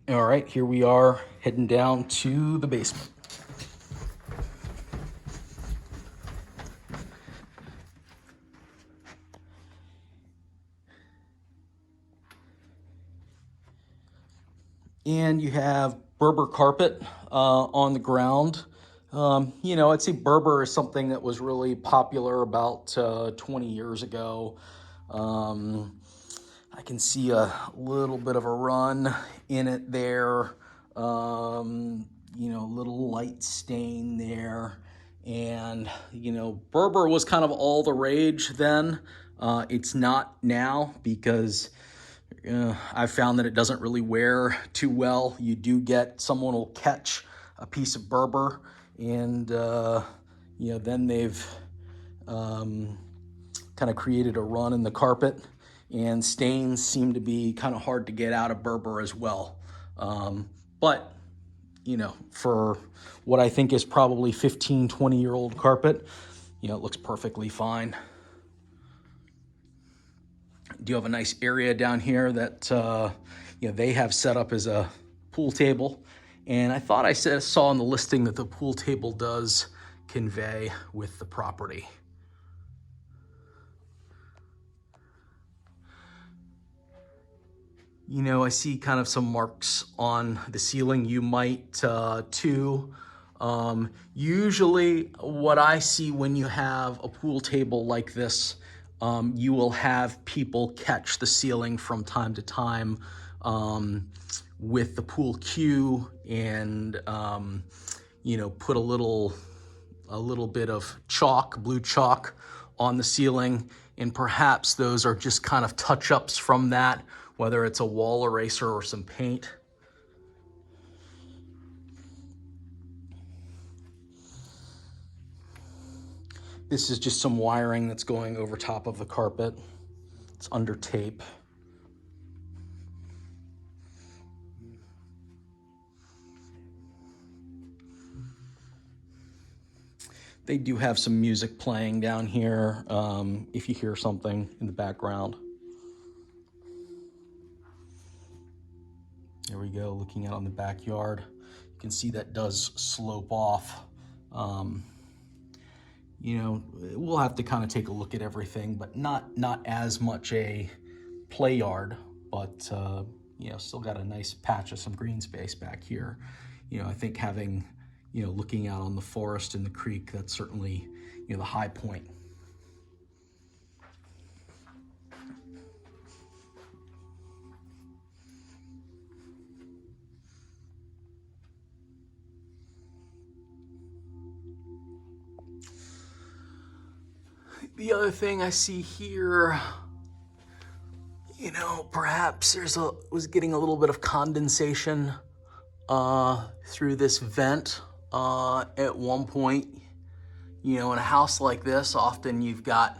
All right, here we are heading down to the basement. And you have Berber carpet on the ground. I'd say Berber is something that was really popular about 20 years ago. I can see a little bit of a run in it there. Little light stain there. And, Berber was kind of all the rage then. It's not now because I've found that it doesn't really wear too well. You do get someone will catch a piece of Berber and, then they've kind of created a run in the carpet, and stains seem to be kind of hard to get out of Berber as well. But for what I think is probably 15, 20-year-old carpet, it looks perfectly fine. Do you have a nice area down here that they have set up as a pool table? And I thought I saw on the listing that the pool table does convey with the property. I see kind of some marks on the ceiling. You might too. Usually what I see when you have a pool table like this, you will have people catch the ceiling from time to time with the pool cue and, put a little bit of chalk, blue chalk on the ceiling. And perhaps those are just kind of touch-ups from that, whether it's a wall eraser or some paint. This is just some wiring that's going over top of the carpet. It's under tape. They do have some music playing down here if you hear something in the background. There we go, looking out on the backyard. You can see that does slope off. We'll have to kind of take a look at everything, but not as much a play yard, but still got a nice patch of some green space back here. I think having, looking out on the forest and the creek, that's certainly, the high point. The other thing I see here, perhaps was getting a little bit of condensation through this vent at one point. In a house like this, often you've got,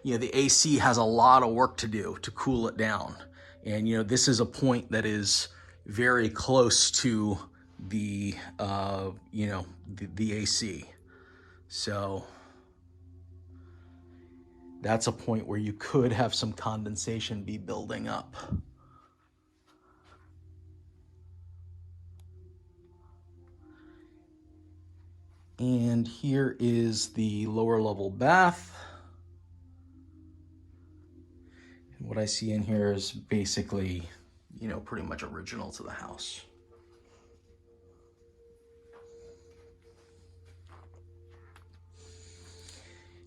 the AC has a lot of work to do to cool it down. And, this is a point that is very close to the, the AC. So that's a point where you could have some condensation be building up. And here is the lower level bath. And what I see in here is basically, pretty much original to the house.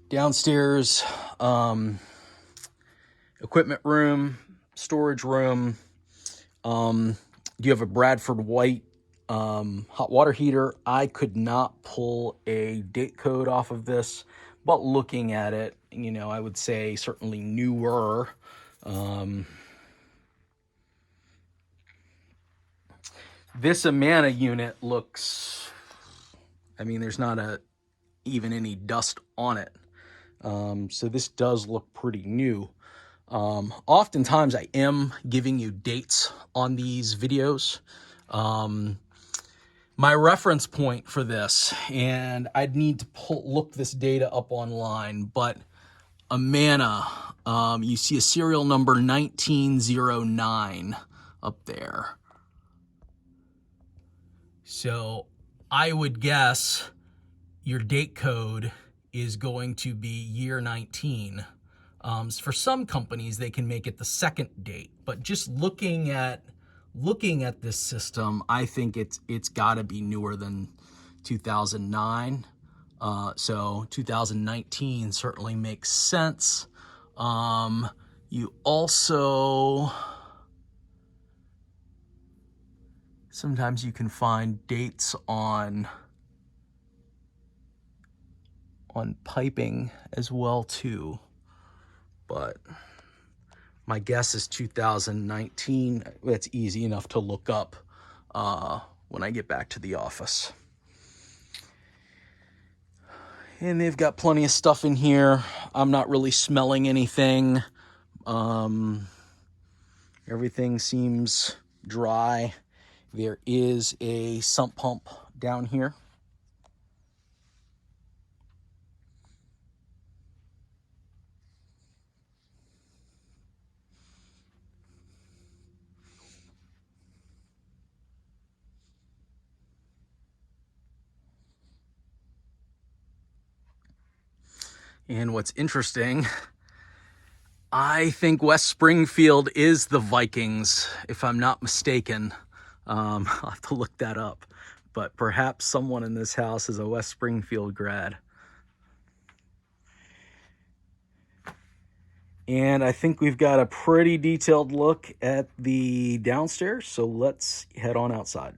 Downstairs, equipment room, storage room. You have a Bradford White hot water heater. I could not pull a date code off of this, but looking at it, I would say certainly newer. This Amana unit looks, there's not even any dust on it. So this does look pretty new. Oftentimes I am giving you dates on these videos. My reference point for this, and I'd need to look this data up online, but Amana, you see a serial number 1909 up there. So I would guess your date code is going to be year 19. For some companies, they can make it the second date, but just looking at this system, I think it's got to be newer than 2009. So 2019 certainly makes sense. You also, sometimes you can find dates on piping as well too, but my guess is 2019. That's easy enough to look up when I get back to the office. And they've got plenty of stuff in here. I'm not really smelling anything. Everything seems dry. There is a sump pump down here. And what's interesting, I think West Springfield is the Vikings, if I'm not mistaken. I'll have to look that up. But perhaps someone in this house is a West Springfield grad. And I think we've got a pretty detailed look at the downstairs, so let's head on outside.